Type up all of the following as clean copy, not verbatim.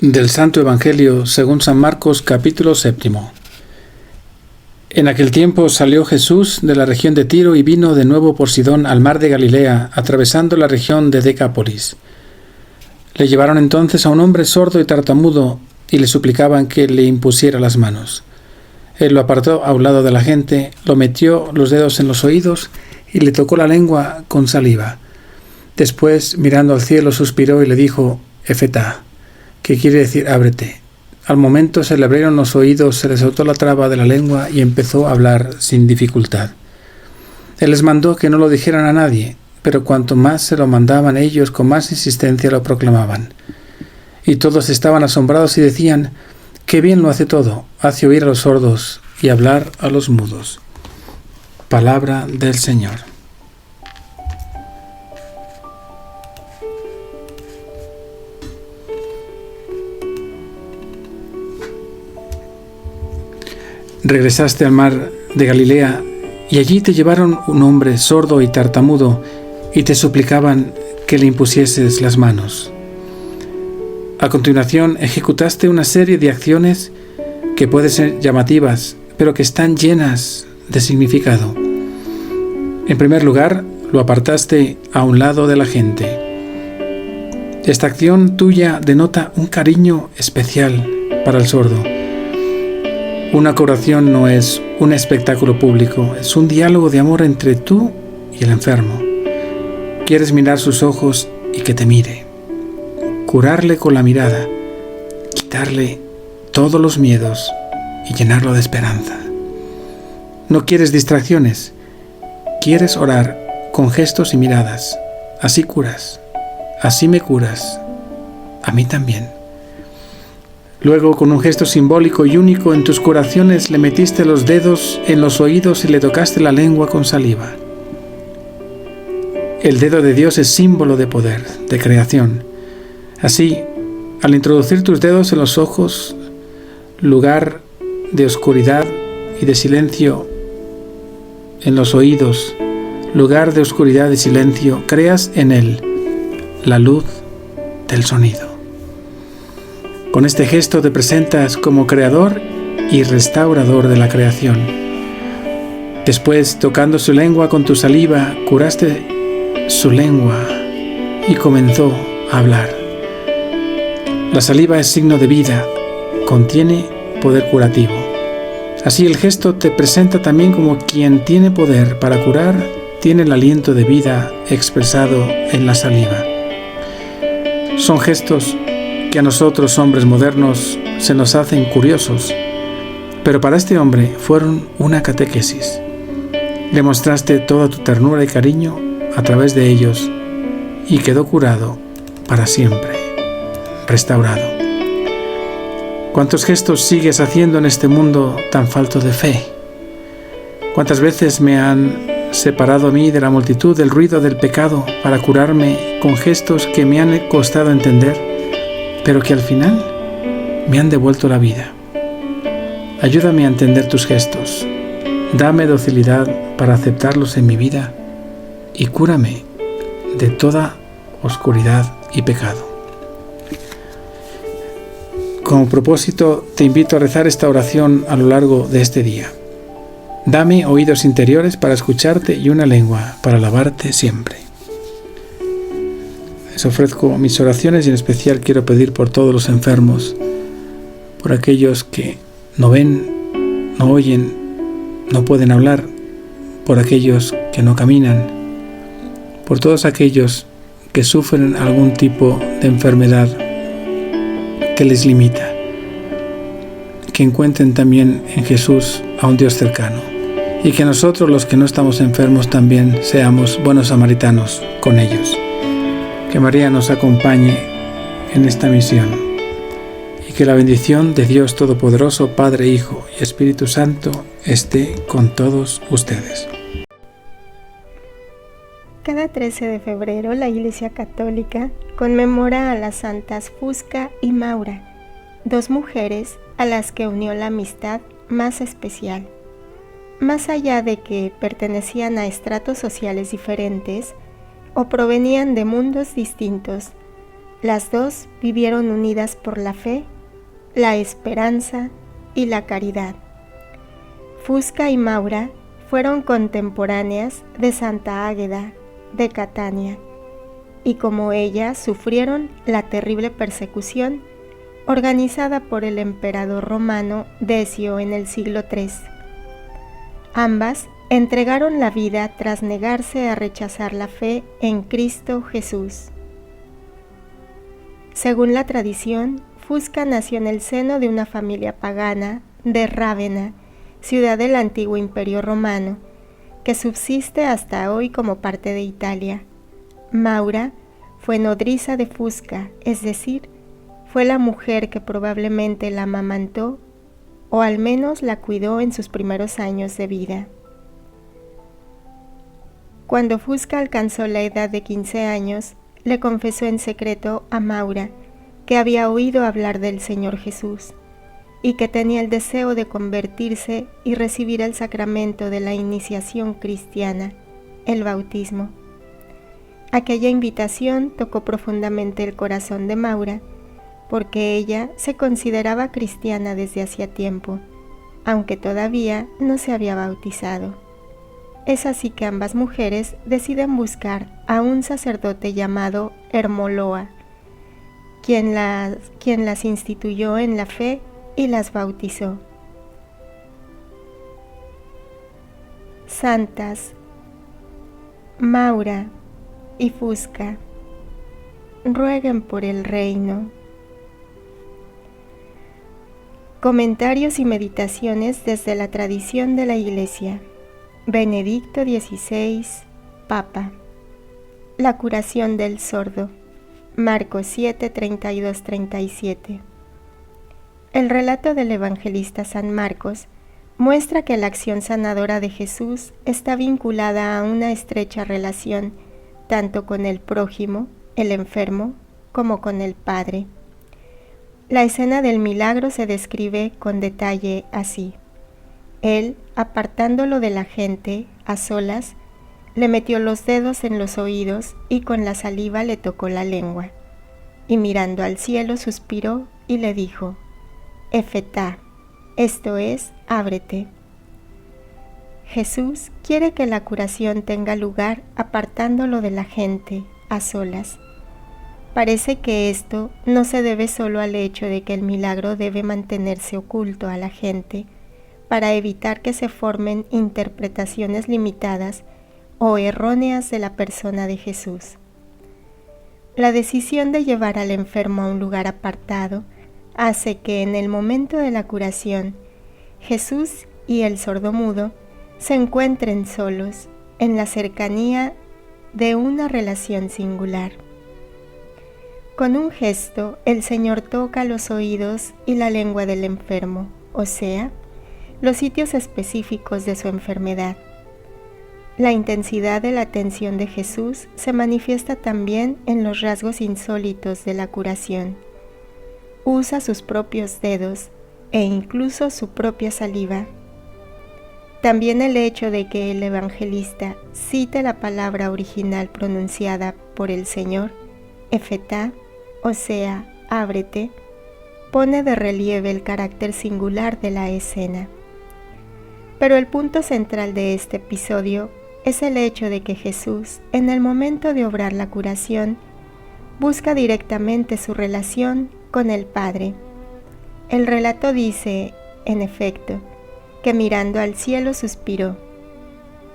Del Santo Evangelio según San Marcos, capítulo 7. En aquel tiempo salió Jesús de la región de Tiro y vino de nuevo por Sidón al mar de Galilea, atravesando la región de Decápolis. Le llevaron entonces a un hombre sordo y tartamudo y le suplicaban que le impusiera las manos. Él lo apartó a un lado de la gente, lo metió los dedos en los oídos y le tocó la lengua con saliva. Después, mirando al cielo, suspiró y le dijo: Efetá, que quiere decir ábrete. Al momento se le abrieron los oídos, se le soltó la traba de la lengua y empezó a hablar sin dificultad. Él les mandó que no lo dijeran a nadie, pero cuanto más se lo mandaban ellos, con más insistencia lo proclamaban. Y todos estaban asombrados y decían: ¡qué bien lo hace todo! Hace oír a los sordos y hablar a los mudos. Palabra del Señor. Regresaste al mar de Galilea y allí te llevaron un hombre sordo y tartamudo y te suplicaban que le impusieses las manos. A continuación ejecutaste una serie de acciones que pueden ser llamativas, pero que están llenas de significado. En primer lugar, lo apartaste a un lado de la gente. Esta acción tuya denota un cariño especial para el sordo. Una curación no es un espectáculo público, es un diálogo de amor entre tú y el enfermo. Quieres mirar sus ojos y que te mire. Curarle con la mirada, quitarle todos los miedos y llenarlo de esperanza. No quieres distracciones, quieres orar con gestos y miradas. Así curas, así me curas, a mí también. Luego, con un gesto simbólico y único, en tus curaciones le metiste los dedos en los oídos y le tocaste la lengua con saliva. El dedo de Dios es símbolo de poder, de creación. Así, al introducir tus dedos en los ojos, lugar de oscuridad y de silencio, en los oídos, lugar de oscuridad y silencio, creas en él la luz del sonido. Con este gesto te presentas como creador y restaurador de la creación. Después, tocando su lengua con tu saliva, curaste su lengua y comenzó a hablar. La saliva es signo de vida, contiene poder curativo. Así el gesto te presenta también como quien tiene poder para curar, tiene el aliento de vida expresado en la saliva. Son gestos que a nosotros, hombres modernos, se nos hacen curiosos, pero para este hombre fueron una catequesis. Le mostraste toda tu ternura y cariño a través de ellos y quedó curado para siempre, restaurado. ¿Cuántos gestos sigues haciendo en este mundo tan falto de fe? ¿Cuántas veces me han separado a mí de la multitud, del ruido del pecado, para curarme con gestos que me han costado entender, pero que al final me han devuelto la vida? Ayúdame a entender tus gestos, dame docilidad para aceptarlos en mi vida y cúrame de toda oscuridad y pecado. Como propósito, te invito a rezar esta oración a lo largo de este día. Dame oídos interiores para escucharte y una lengua para alabarte siempre. Les ofrezco mis oraciones y en especial quiero pedir por todos los enfermos, por aquellos que no ven, no oyen, no pueden hablar, por aquellos que no caminan, por todos aquellos que sufren algún tipo de enfermedad que les limita, que encuentren también en Jesús a un Dios cercano y que nosotros, los que no estamos enfermos, también seamos buenos samaritanos con ellos. Que María nos acompañe en esta misión y que la bendición de Dios Todopoderoso, Padre, Hijo y Espíritu Santo esté con todos ustedes. Cada 13 de febrero la Iglesia Católica conmemora a las santas Fusca y Maura, dos mujeres a las que unió la amistad más especial. Más allá de que pertenecían a estratos sociales diferentes o provenían de mundos distintos, Las dos vivieron unidas por la fe, la esperanza y la caridad. Fusca y Maura fueron contemporáneas de Santa Águeda de Catania y como ella sufrieron la terrible persecución organizada por el emperador romano Decio en el siglo III. Ambas entregaron la vida tras negarse a rechazar la fe en Cristo Jesús. Según la tradición, Fusca nació en el seno de una familia pagana de Rávena, ciudad del antiguo Imperio Romano, que subsiste hasta hoy como parte de Italia. Maura fue nodriza de Fusca, es decir, fue la mujer que probablemente la amamantó o al menos la cuidó en sus primeros años de vida. Cuando Fusca alcanzó la edad de 15 años, le confesó en secreto a Maura que había oído hablar del Señor Jesús y que tenía el deseo de convertirse y recibir el sacramento de la iniciación cristiana, el bautismo. Aquella invitación tocó profundamente el corazón de Maura, porque ella se consideraba cristiana desde hacía tiempo, aunque todavía no se había bautizado. Es así que ambas mujeres deciden buscar a un sacerdote llamado Hermoloa, quien las instituyó en la fe y las bautizó. Santas Maura y Fusca, rueguen por el reino. Comentarios y meditaciones desde la tradición de la Iglesia. Benedicto XVI, Papa. La curación del sordo. Marcos 7, 32-37. El relato del evangelista San Marcos muestra que la acción sanadora de Jesús está vinculada a una estrecha relación tanto con el prójimo, el enfermo, como con el Padre. La escena del milagro se describe con detalle así. Él, apartándolo de la gente, a solas, le metió los dedos en los oídos y con la saliva le tocó la lengua. Y mirando al cielo suspiró y le dijo, Efetá, esto es, ábrete. Jesús quiere que la curación tenga lugar apartándolo de la gente, a solas. Parece que esto no se debe solo al hecho de que el milagro debe mantenerse oculto a la gente para evitar que se formen interpretaciones limitadas o erróneas de la persona de Jesús. La decisión de llevar al enfermo a un lugar apartado hace que en el momento de la curación, Jesús y el sordomudo se encuentren solos en la cercanía de una relación singular. Con un gesto, el Señor toca los oídos y la lengua del enfermo, o sea, los sitios específicos de su enfermedad. La intensidad de la atención de Jesús se manifiesta también en los rasgos insólitos de la curación. Usa sus propios dedos e incluso su propia saliva. También el hecho de que el evangelista cite la palabra original pronunciada por el Señor, Efetá, o sea, ábrete, pone de relieve el carácter singular de la escena. Pero el punto central de este episodio es el hecho de que Jesús, en el momento de obrar la curación, busca directamente su relación con el Padre. El relato dice, en efecto, que mirando al cielo suspiró.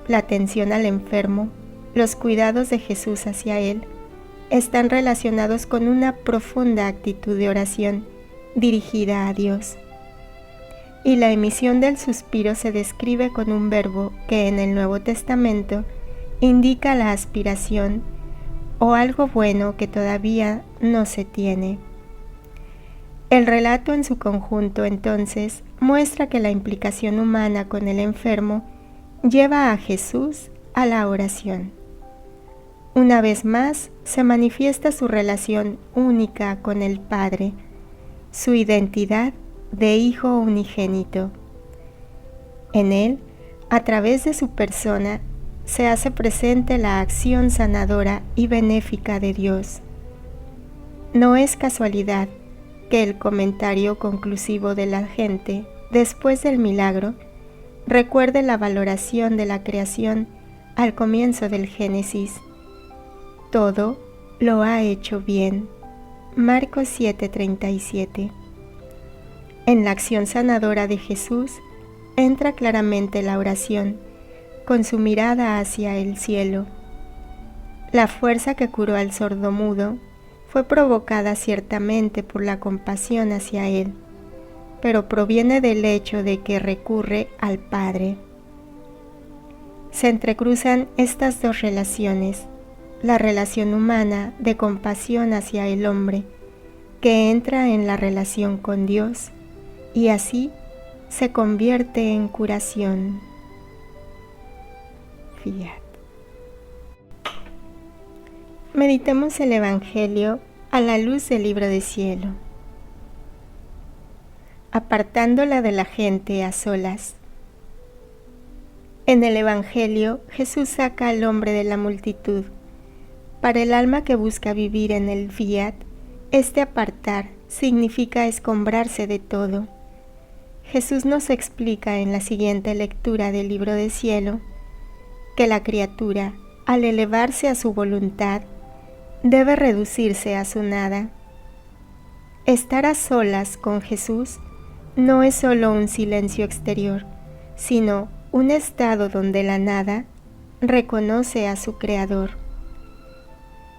La atención al enfermo, los cuidados de Jesús hacia él, están relacionados con una profunda actitud de oración dirigida a Dios. Y la emisión del suspiro se describe con un verbo que en el Nuevo Testamento indica la aspiración o algo bueno que todavía no se tiene. El relato en su conjunto, entonces, muestra que la implicación humana con el enfermo lleva a Jesús a la oración. Una vez más, se manifiesta su relación única con el Padre, su identidad de Hijo unigénito. En él, a través de su persona, se hace presente la acción sanadora y benéfica de Dios. No es casualidad que el comentario conclusivo de la gente después del milagro recuerde la valoración de la creación al comienzo del Génesis. Todo lo ha hecho bien. Marcos 7:37. En la acción sanadora de Jesús entra claramente la oración, con su mirada hacia el cielo. La fuerza que curó al sordomudo fue provocada ciertamente por la compasión hacia él, pero proviene del hecho de que recurre al Padre. Se entrecruzan estas dos relaciones, la relación humana de compasión hacia el hombre, que entra en la relación con Dios, y así se convierte en curación. Fiat. Meditemos el Evangelio a la luz del libro de cielo. Apartándola de la gente a solas. En el Evangelio, Jesús saca al hombre de la multitud. Para el alma que busca vivir en el fiat, este apartar significa escombrarse de todo. Jesús nos explica en la siguiente lectura del libro de cielo que la criatura, al elevarse a su voluntad, debe reducirse a su nada. Estar a solas con Jesús no es solo un silencio exterior, sino un estado donde la nada reconoce a su Creador.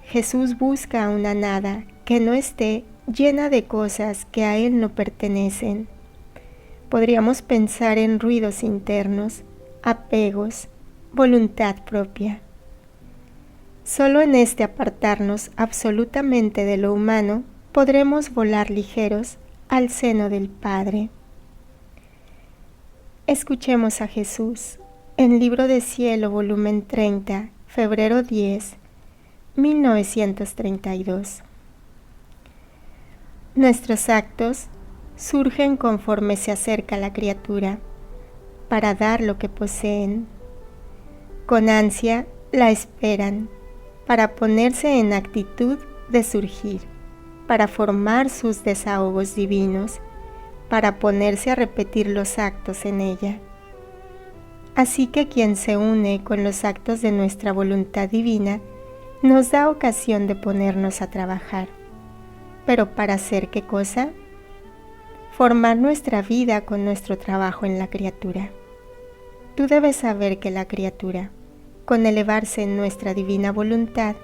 Jesús busca una nada que no esté llena de cosas que a Él no pertenecen. Podríamos pensar en ruidos internos, apegos, voluntad propia. Solo en este apartarnos absolutamente de lo humano podremos volar ligeros al seno del Padre. Escuchemos a Jesús en Libro de Cielo, volumen 30, febrero 10, 1932. Nuestros actos surgen conforme se acerca la criatura, para dar lo que poseen. Con ansia la esperan, para ponerse en actitud de surgir, para formar sus desahogos divinos, para ponerse a repetir los actos en ella. Así que quien se une con los actos de nuestra voluntad divina nos da ocasión de ponernos a trabajar. ¿Pero para hacer qué cosa? Formar nuestra vida con nuestro trabajo en la criatura. Tú debes saber que la criatura, con elevarse en nuestra divina voluntad,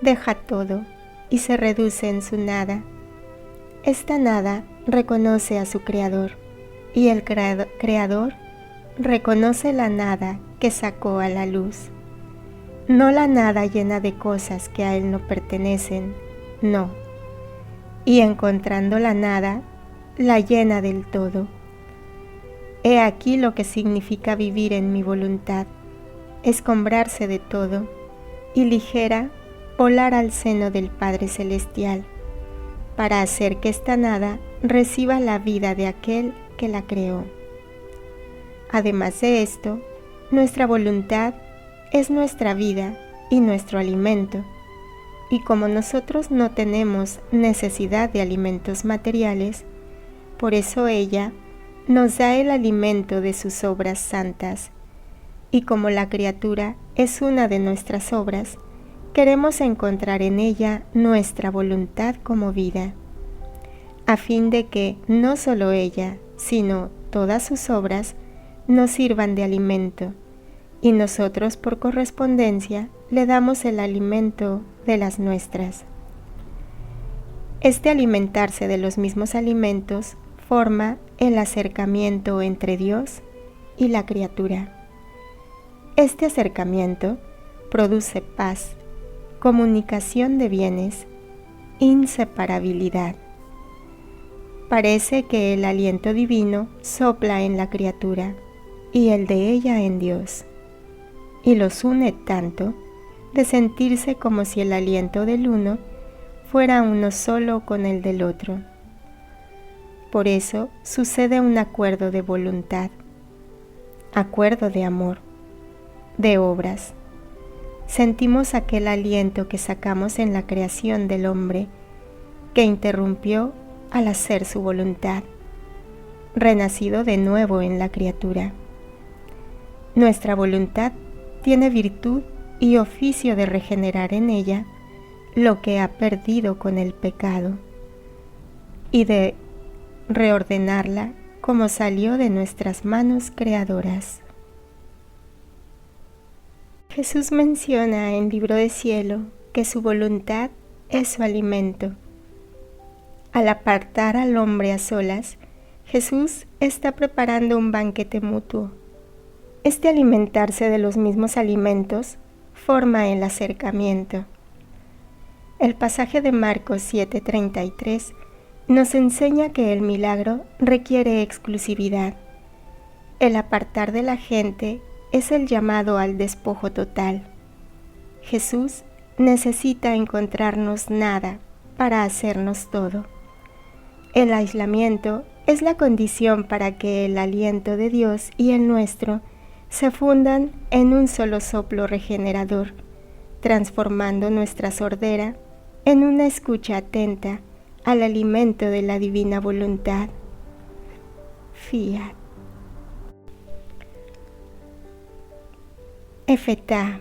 deja todo y se reduce en su nada. Esta nada reconoce a su Creador, y el Creador reconoce la nada que sacó a la luz. No la nada llena de cosas que a Él no pertenecen, no. Y encontrando la nada, la llena del todo. He aquí lo que significa vivir en mi voluntad, escombrarse de todo, y ligera volar al seno del Padre Celestial, para hacer que esta nada reciba la vida de aquel que la creó. Además de esto, nuestra voluntad es nuestra vida y nuestro alimento, y como nosotros no tenemos necesidad de alimentos materiales, por eso ella nos da el alimento de sus obras santas, y como la criatura es una de nuestras obras, queremos encontrar en ella nuestra voluntad como vida, a fin de que no solo ella, sino todas sus obras nos sirvan de alimento, y nosotros por correspondencia le damos el alimento de las nuestras. Este alimentarse de los mismos alimentos forma el acercamiento entre Dios y la criatura. Este acercamiento produce paz, comunicación de bienes, inseparabilidad. Parece que el aliento divino sopla en la criatura y el de ella en Dios, y los une tanto de sentirse como si el aliento del uno fuera uno solo con el del otro. Por eso sucede un acuerdo de voluntad, acuerdo de amor, de obras. Sentimos aquel aliento que sacamos en la creación del hombre, que interrumpió al hacer su voluntad, renacido de nuevo en la criatura. Nuestra voluntad tiene virtud y oficio de regenerar en ella lo que ha perdido con el pecado y de reordenarla como salió de nuestras manos creadoras. Jesús menciona en Libro de Cielo que su voluntad es su alimento. Al apartar al hombre a solas, Jesús está preparando un banquete mutuo. Este alimentarse de los mismos alimentos forma el acercamiento. El pasaje de Marcos 7:33 nos enseña que el milagro requiere exclusividad. El apartar de la gente es el llamado al despojo total. Jesús necesita encontrarnos nada para hacernos todo. El aislamiento es la condición para que el aliento de Dios y el nuestro se fundan en un solo soplo regenerador, transformando nuestra sordera en una escucha atenta al alimento de la divina voluntad. Fiat. Efetá.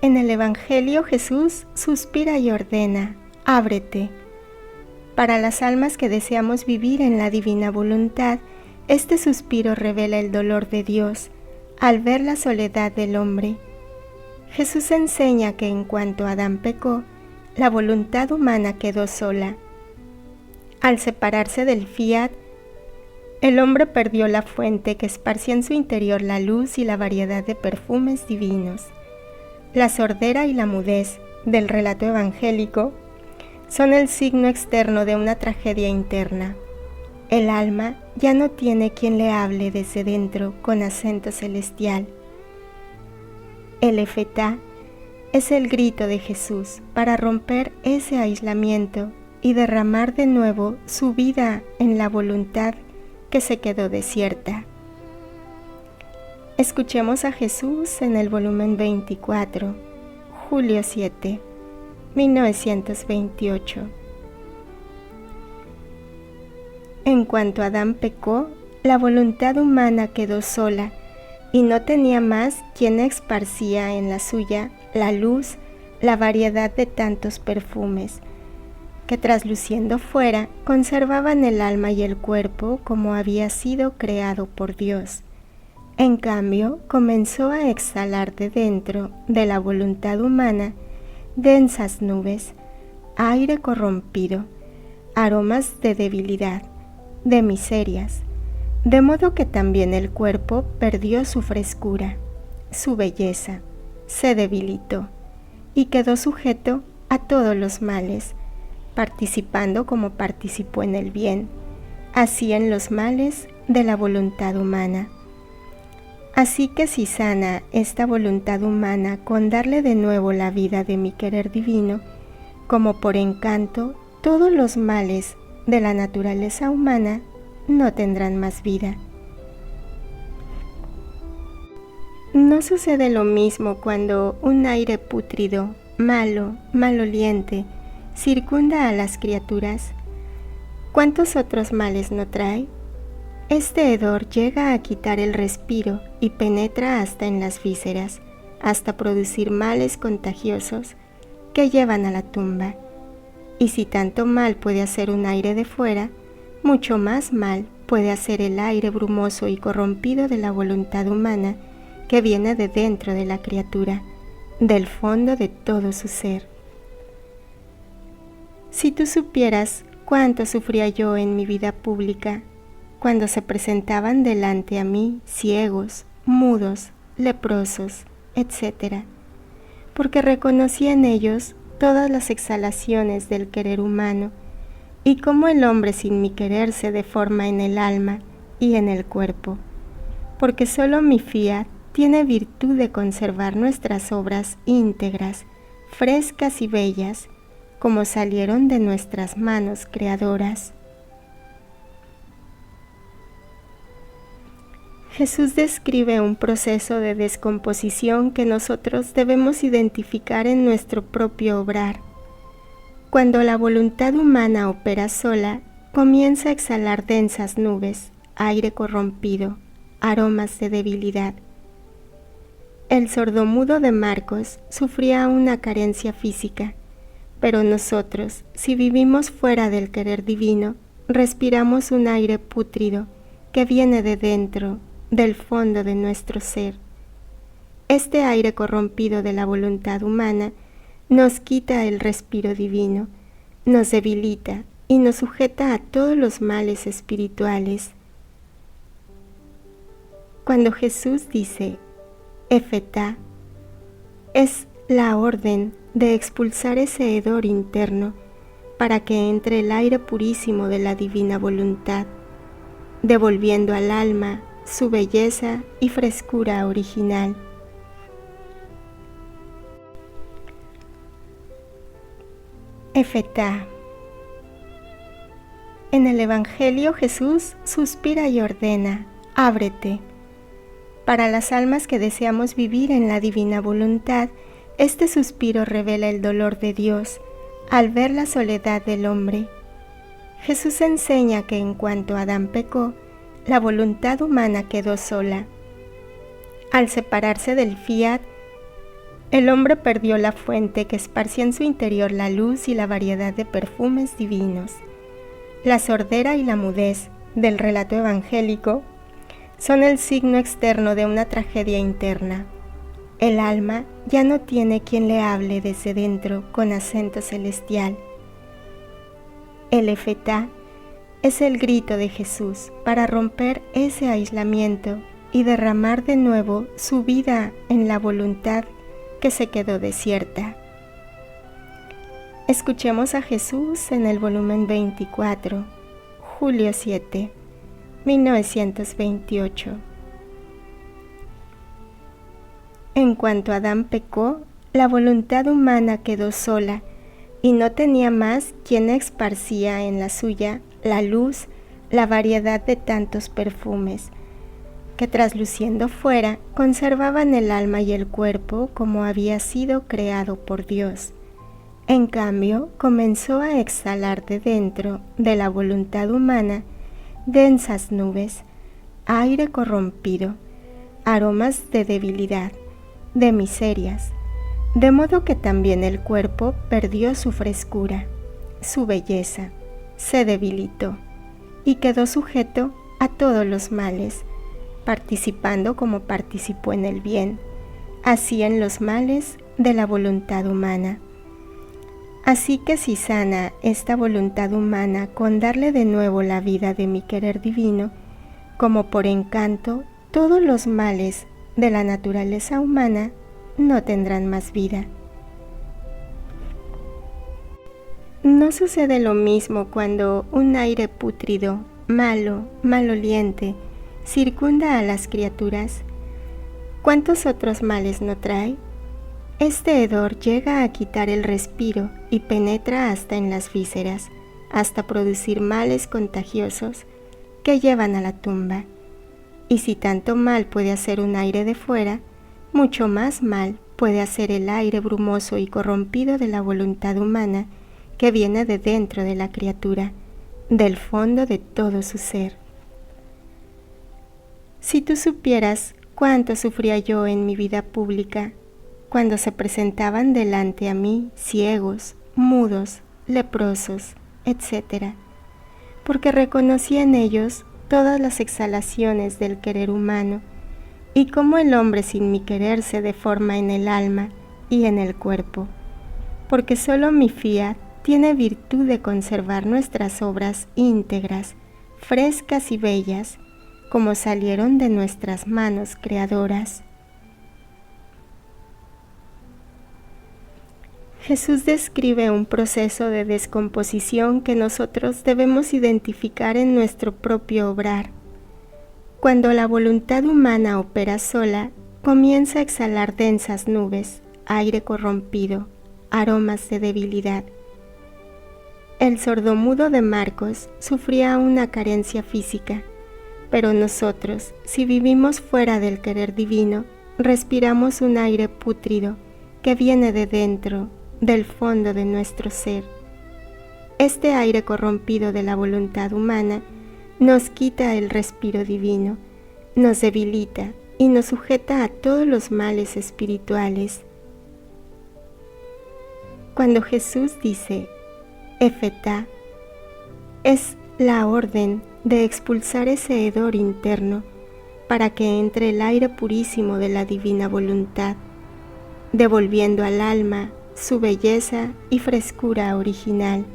En el Evangelio Jesús suspira y ordena: ábrete. Para las almas que deseamos vivir en la divina voluntad, este suspiro revela el dolor de Dios al ver la soledad del hombre. Jesús enseña que en cuanto Adán pecó, la voluntad humana quedó sola. Al separarse del fiat, el hombre perdió la fuente que esparcía en su interior la luz y la variedad de perfumes divinos. La sordera y la mudez del relato evangélico son el signo externo de una tragedia interna. El alma ya no tiene quien le hable desde dentro con acento celestial. El efetá es el grito de Jesús para romper ese aislamiento y derramar de nuevo su vida en la voluntad que se quedó desierta. Escuchemos a Jesús en el volumen 24, julio 7, 1928. En cuanto Adán pecó, la voluntad humana quedó sola y no tenía más quien esparcía en la suya la luz, la variedad de tantos perfumes, que trasluciendo fuera conservaban el alma y el cuerpo como había sido creado por Dios. En cambio, comenzó a exhalar de dentro de la voluntad humana densas nubes, aire corrompido, aromas de debilidad, de miserias, de modo que también el cuerpo perdió su frescura, su belleza, se debilitó y quedó sujeto a todos los males, participando como participó en el bien, así en los males de la voluntad humana. Así que si sana esta voluntad humana con darle de nuevo la vida de mi querer divino, como por encanto, todos los males de la naturaleza humana no tendrán más vida. ¿No sucede lo mismo cuando un aire pútrido, malo, maloliente, circunda a las criaturas? ¿Cuántos otros males no trae? Este hedor llega a quitar el respiro y penetra hasta en las vísceras, hasta producir males contagiosos que llevan a la tumba. Y si tanto mal puede hacer un aire de fuera, mucho más mal puede hacer el aire brumoso y corrompido de la voluntad humana que viene de dentro de la criatura, del fondo de todo su ser. Si tú supieras cuánto sufría yo en mi vida pública, cuando se presentaban delante a mí ciegos, mudos, leprosos, etc., porque reconocía en ellos todas las exhalaciones del querer humano y cómo el hombre sin mi querer se deforma en el alma y en el cuerpo, porque solo mi fiat tiene virtud de conservar nuestras obras íntegras, frescas y bellas, como salieron de nuestras manos creadoras. Jesús describe un proceso de descomposición que nosotros debemos identificar en nuestro propio obrar. Cuando la voluntad humana opera sola, comienza a exhalar densas nubes, aire corrompido, aromas de debilidad. El sordomudo de Marcos sufría una carencia física, pero nosotros, si vivimos fuera del querer divino, respiramos un aire pútrido que viene de dentro, del fondo de nuestro ser. Este aire corrompido de la voluntad humana nos quita el respiro divino, nos debilita y nos sujeta a todos los males espirituales. Cuando Jesús dice Efetá, es la orden de expulsar ese hedor interno para que entre el aire purísimo de la divina voluntad, devolviendo al alma su belleza y frescura original. Efetá. En el Evangelio Jesús suspira y ordena, ábrete. Para las almas que deseamos vivir en la divina voluntad, este suspiro revela el dolor de Dios al ver la soledad del hombre. Jesús enseña que en cuanto Adán pecó, la voluntad humana quedó sola. Al separarse del fiat, el hombre perdió la fuente que esparcía en su interior la luz y la variedad de perfumes divinos. La sordera y la mudez del relato evangélico son el signo externo de una tragedia interna. El alma ya no tiene quien le hable desde dentro con acento celestial. El Efetá es el grito de Jesús para romper ese aislamiento y derramar de nuevo su vida en la voluntad que se quedó desierta. Escuchemos a Jesús en el volumen 24, julio 7, 1928. En cuanto Adán pecó, la voluntad humana quedó sola y no tenía más quien esparcía en la suya la luz, la variedad de tantos perfumes, que trasluciendo fuera conservaban el alma y el cuerpo como había sido creado por Dios. En cambio, comenzó a exhalar de dentro de la voluntad humana densas nubes, aire corrompido, aromas de debilidad, de miserias, de modo que también el cuerpo perdió su frescura, su belleza, se debilitó y quedó sujeto a todos los males, participando como participó en el bien, así en los males de la voluntad humana. Así que si sana esta voluntad humana con darle de nuevo la vida de mi querer divino, como por encanto, todos los males de la naturaleza humana no tendrán más vida. ¿No sucede lo mismo cuando un aire pútrido, malo, maloliente, circunda a las criaturas? ¿Cuántos otros males no trae? Este hedor llega a quitar el respiro y penetra hasta en las vísceras, hasta producir males contagiosos que llevan a la tumba. Y si tanto mal puede hacer un aire de fuera, mucho más mal puede hacer el aire brumoso y corrompido de la voluntad humana que viene de dentro de la criatura, del fondo de todo su ser. Si tú supieras cuánto sufría yo en mi vida pública, cuando se presentaban delante a mí ciegos, mudos, leprosos, etc., porque reconocía en ellos todas las exhalaciones del querer humano, y cómo el hombre sin mi querer se deforma en el alma y en el cuerpo, porque solo mi fiat tiene virtud de conservar nuestras obras íntegras, frescas y bellas, como salieron de nuestras manos creadoras. Jesús describe un proceso de descomposición que nosotros debemos identificar en nuestro propio obrar. Cuando la voluntad humana opera sola, comienza a exhalar densas nubes, aire corrompido, aromas de debilidad. El sordomudo de Marcos sufría una carencia física, pero nosotros, si vivimos fuera del querer divino, respiramos un aire pútrido que viene de dentro, del fondo de nuestro ser, este aire corrompido de la voluntad humana nos quita el respiro divino, nos debilita y nos sujeta a todos los males espirituales. Cuando Jesús dice Efetá, es la orden de expulsar ese hedor interno para que entre el aire purísimo de la divina voluntad, devolviendo al alma su belleza y frescura original.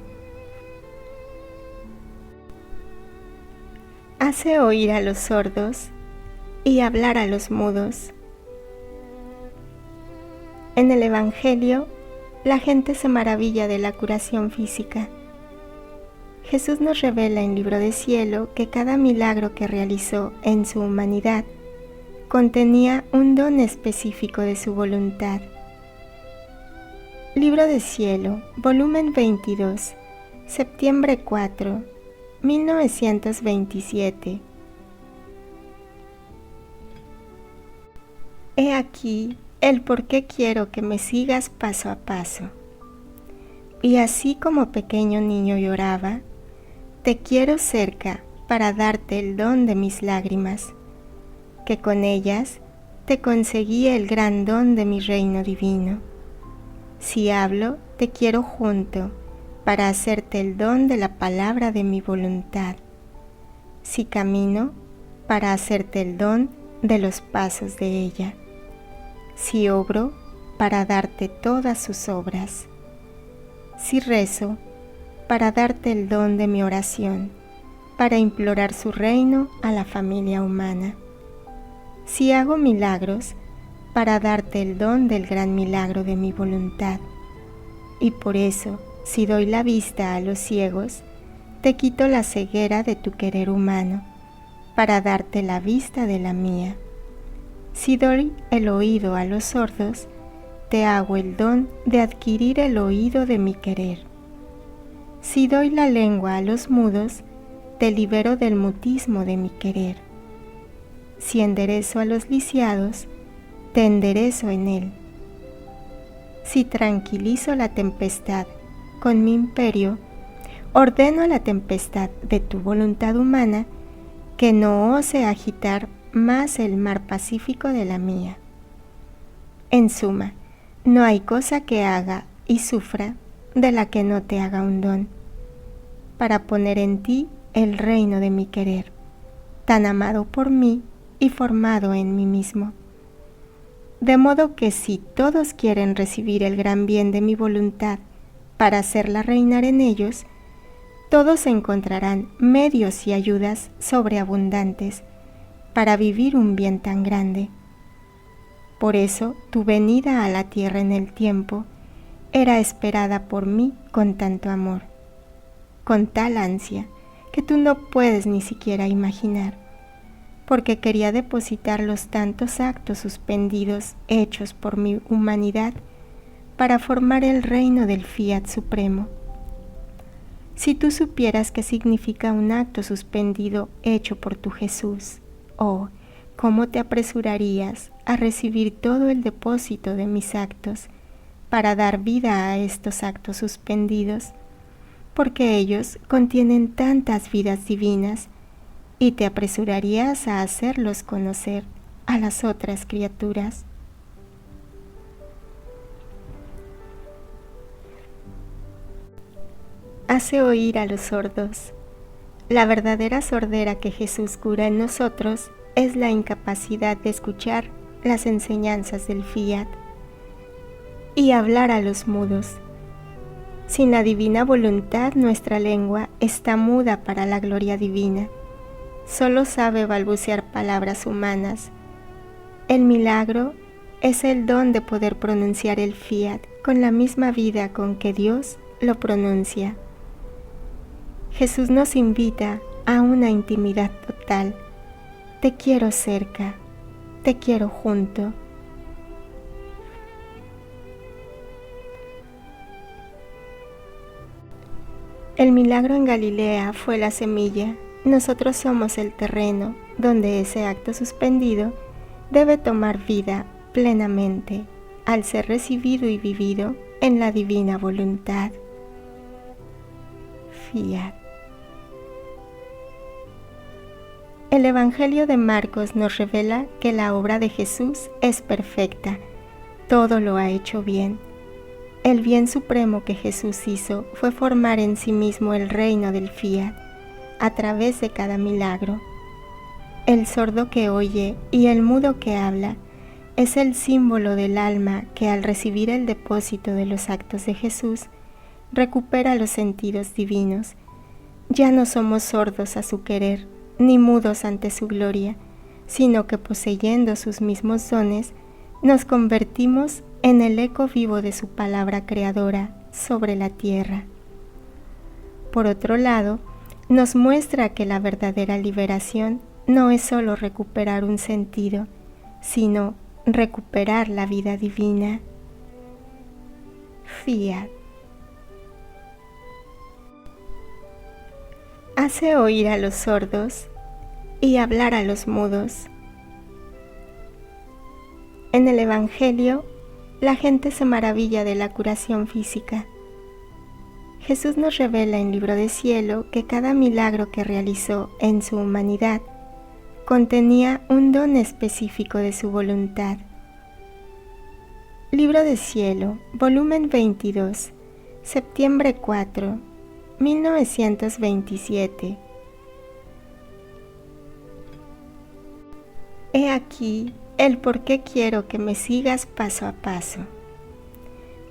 Hace oír a los sordos y hablar a los mudos. En el Evangelio, la gente se maravilla de la curación física. Jesús nos revela en Libro de Cielo que cada milagro que realizó en su humanidad contenía un don específico de su voluntad. Libro de Cielo, volumen 22, septiembre 4, 1927. He aquí el por qué quiero que me sigas paso a paso. Y así como pequeño niño lloraba, te quiero cerca para darte el don de mis lágrimas, que con ellas te conseguí el gran don de mi reino divino. Si hablo, te quiero junto para hacerte el don de la palabra de mi voluntad. Si camino, para hacerte el don de los pasos de ella. Si obro, para darte todas sus obras. Si rezo, para darte el don de mi oración, para implorar su reino a la familia humana. Si hago milagros, para darte el don del gran milagro de mi voluntad. Y por eso, si doy la vista a los ciegos, te quito la ceguera de tu querer humano, para darte la vista de la mía. Si doy el oído a los sordos, te hago el don de adquirir el oído de mi querer. Si doy la lengua a los mudos, te libero del mutismo de mi querer. Si enderezo a los lisiados, te enderezo en él. Si tranquilizo la tempestad con mi imperio, ordeno a la tempestad de tu voluntad humana que no ose agitar más el mar pacífico de la mía. En suma, no hay cosa que haga y sufra de la que no te haga un don, para poner en ti el reino de mi querer, tan amado por mí y formado en mí mismo. De modo que si todos quieren recibir el gran bien de mi voluntad para hacerla reinar en ellos, todos encontrarán medios y ayudas sobreabundantes para vivir un bien tan grande. Por eso tu venida a la tierra en el tiempo era esperada por mí con tanto amor, con tal ansia que tú no puedes ni siquiera imaginar, porque quería depositar los tantos actos suspendidos hechos por mi humanidad para formar el reino del Fiat Supremo. Si tú supieras qué significa un acto suspendido hecho por tu Jesús, oh, cómo te apresurarías a recibir todo el depósito de mis actos para dar vida a estos actos suspendidos, porque ellos contienen tantas vidas divinas, y te apresurarías a hacerlos conocer a las otras criaturas. Hace oír a los sordos. La verdadera sordera que Jesús cura en nosotros es la incapacidad de escuchar las enseñanzas del Fiat y hablar a los mudos. Sin la divina voluntad, nuestra lengua está muda para la gloria divina. Solo sabe balbucear palabras humanas. El milagro es el don de poder pronunciar el Fiat con la misma vida con que Dios lo pronuncia. Jesús nos invita a una intimidad total. Te quiero cerca, te quiero junto. El milagro en Galilea fue la semilla. Nosotros somos el terreno donde ese acto suspendido debe tomar vida plenamente al ser recibido y vivido en la divina voluntad. Fiat. El Evangelio de Marcos nos revela que la obra de Jesús es perfecta. Todo lo ha hecho bien. El bien supremo que Jesús hizo fue formar en sí mismo el reino del Fiat a través de cada milagro. El sordo que oye y el mudo que habla es el símbolo del alma que al recibir el depósito de los actos de Jesús recupera los sentidos divinos. Ya no somos sordos a su querer, ni mudos ante su gloria, sino que poseyendo sus mismos dones, nos convertimos en el eco vivo de su palabra creadora sobre la tierra. Por otro lado, nos muestra que la verdadera liberación no es solo recuperar un sentido, sino recuperar la vida divina. Fiat. Hace oír a los sordos y hablar a los mudos. En el Evangelio, la gente se maravilla de la curación física. Jesús nos revela en Libro de Cielo que cada milagro que realizó en su humanidad contenía un don específico de su voluntad. Libro de Cielo, volumen 22, septiembre 4, 1927. He aquí el por qué quiero que me sigas paso a paso.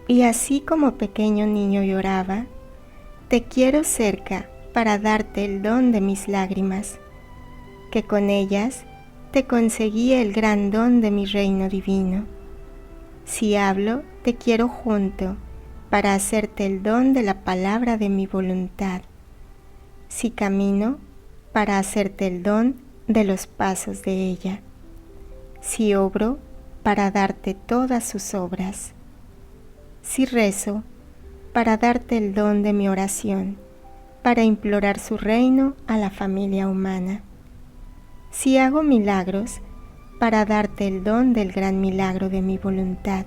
Y así como pequeño niño lloraba, te quiero cerca para darte el don de mis lágrimas, que con ellas te conseguí el gran don de mi reino divino. Si hablo, te quiero junto, para hacerte el don de la palabra de mi voluntad. Si camino, para hacerte el don de los pasos de ella. Si obro, para darte todas sus obras. Si rezo, para darte el don de mi oración, para implorar su reino a la familia humana. Si hago milagros, para darte el don del gran milagro de mi voluntad.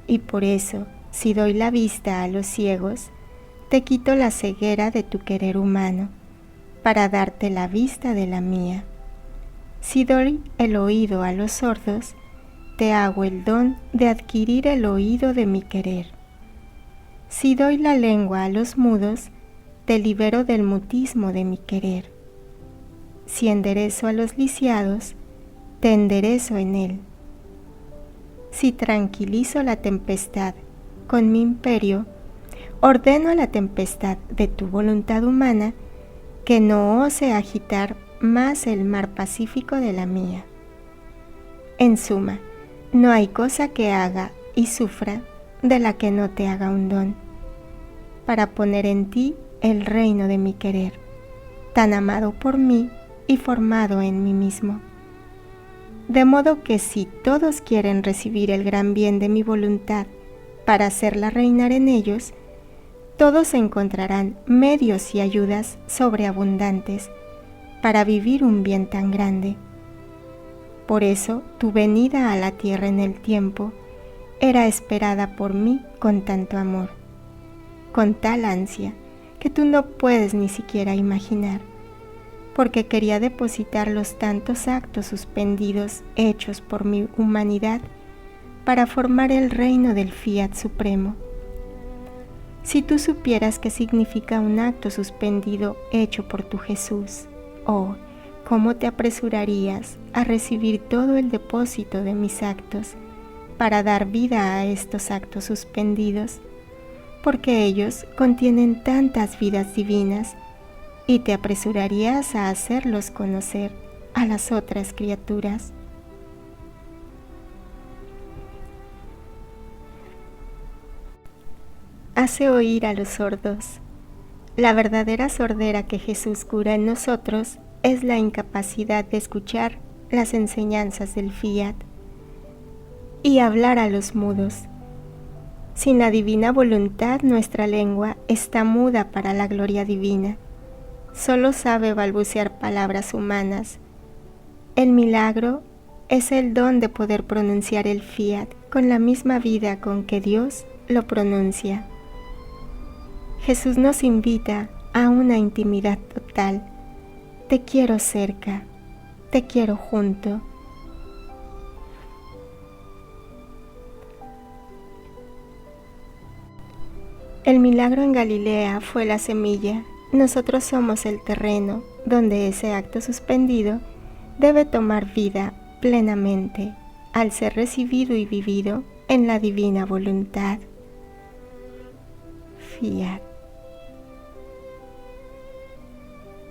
Y por eso, si doy la vista a los ciegos, te quito la ceguera de tu querer humano, para darte la vista de la mía. Si doy el oído a los sordos, te hago el don de adquirir el oído de mi querer. Si doy la lengua a los mudos, te libero del mutismo de mi querer. Si enderezo a los lisiados, te enderezo en él. Si tranquilizo la tempestad con mi imperio, ordeno a la tempestad de tu voluntad humana que no ose agitar más el mar pacífico de la mía. En suma, no hay cosa que haga y sufra de la que no te haga un don, para poner en ti el reino de mi querer, tan amado por mí y formado en mí mismo. De modo que si todos quieren recibir el gran bien de mi voluntad para hacerla reinar en ellos, todos encontrarán medios y ayudas sobreabundantes para vivir un bien tan grande. Por eso tu venida a la tierra en el tiempo era esperada por mí con tanto amor, con tal ansia que tú no puedes ni siquiera imaginar, porque quería depositar los tantos actos suspendidos hechos por mi humanidad para formar el reino del Fiat Supremo. Si tú supieras qué significa un acto suspendido hecho por tu Jesús, oh, cómo te apresurarías a recibir todo el depósito de mis actos para dar vida a estos actos suspendidos, porque ellos contienen tantas vidas divinas, y te apresurarías a hacerlos conocer a las otras criaturas. Hace oír a los sordos. La verdadera sordera que Jesús cura en nosotros es la incapacidad de escuchar las enseñanzas del Fiat y hablar a los mudos. Sin la divina voluntad, nuestra lengua está muda para la gloria divina. Solo sabe balbucear palabras humanas. El milagro es el don de poder pronunciar el Fiat con la misma vida con que Dios lo pronuncia. Jesús nos invita a una intimidad total. Te quiero cerca, te quiero junto. El milagro en Galilea fue la semilla. Nosotros somos el terreno donde ese acto suspendido debe tomar vida plenamente al ser recibido y vivido en la divina voluntad. Fiat.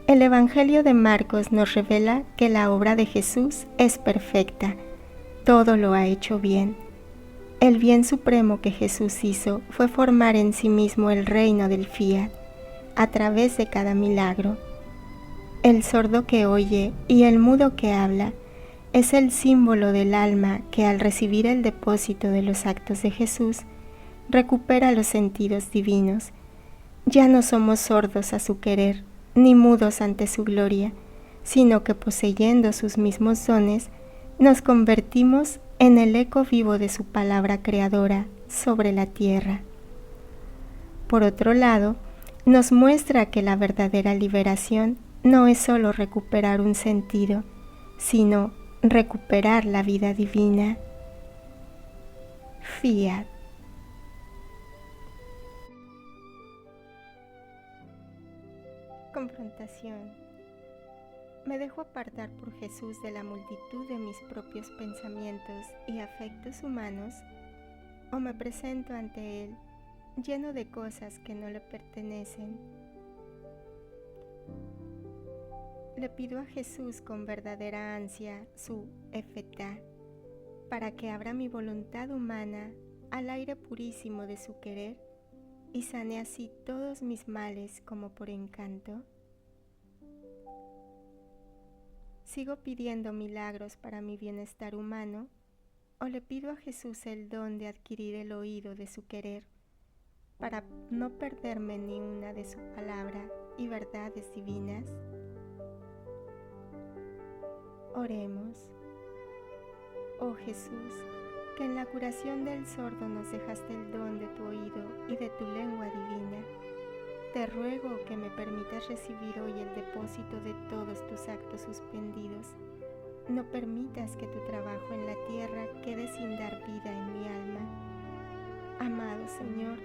El Evangelio de Marcos nos revela que la obra de Jesús es perfecta. Todo lo ha hecho bien. El bien supremo que Jesús hizo fue formar en sí mismo el reino del Fiat a través de cada milagro. El sordo que oye y el mudo que habla es el símbolo del alma que al recibir el depósito de los actos de Jesús recupera los sentidos divinos. Ya no somos sordos a su querer, ni mudos ante su gloria, sino que poseyendo sus mismos dones, nos convertimos en el eco vivo de su palabra creadora sobre la tierra. Por otro lado, nos muestra que la verdadera liberación no es solo recuperar un sentido, sino recuperar la vida divina. Fiat. Confrontación. ¿Me dejo apartar por Jesús de la multitud de mis propios pensamientos y afectos humanos? ¿O me presento ante Él lleno de cosas que no le pertenecen? Le pido a Jesús con verdadera ansia su Efetá, para que abra mi voluntad humana al aire purísimo de su querer y sane así todos mis males como por encanto. ¿Sigo pidiendo milagros para mi bienestar humano o le pido a Jesús el don de adquirir el oído de su querer para no perderme ni una de su palabra y verdades divinas? Oremos. Oh Jesús, que en la curación del sordo nos dejaste el don de tu oído y de tu lengua divina, te ruego que me permitas recibir hoy el depósito de todos tus actos suspendidos. No permitas que tu trabajo en la tierra quede sin dar vida en mi alma. Amado Señor,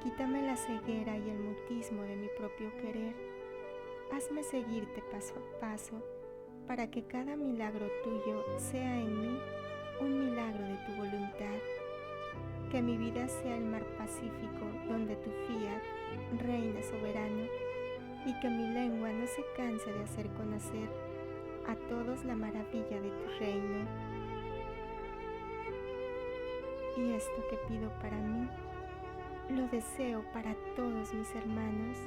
quítame la ceguera y el mutismo de mi propio querer. Hazme seguirte paso a paso, para que cada milagro tuyo sea en mí un milagro de tu voluntad. Que mi vida sea el mar Pacífico donde tu Fiat reina soberano, y que mi lengua no se canse de hacer conocer a todos la maravilla de tu reino. Y esto que pido para mí, lo deseo para todos mis hermanos.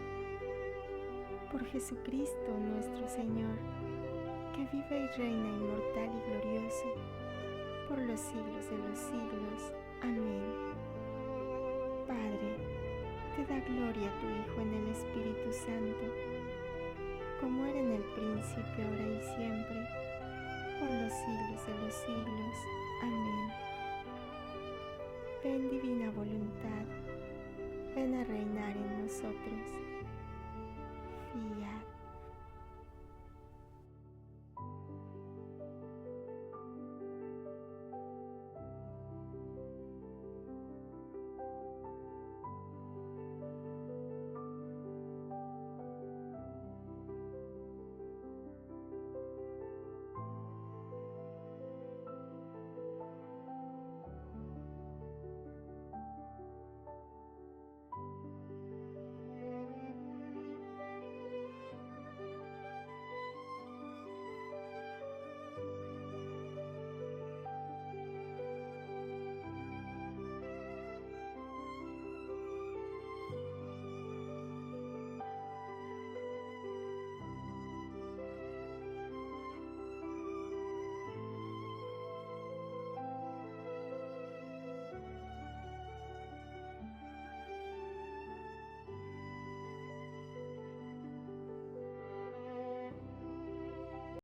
Por Jesucristo nuestro Señor, que vive y reina inmortal y glorioso, por los siglos de los siglos. Amén. Padre, te da gloria a tu Hijo en el Espíritu Santo, como era en el principio, ahora y siempre, por los siglos de los siglos. Amén. Ven, divina voluntad, ven a reinar en nosotros.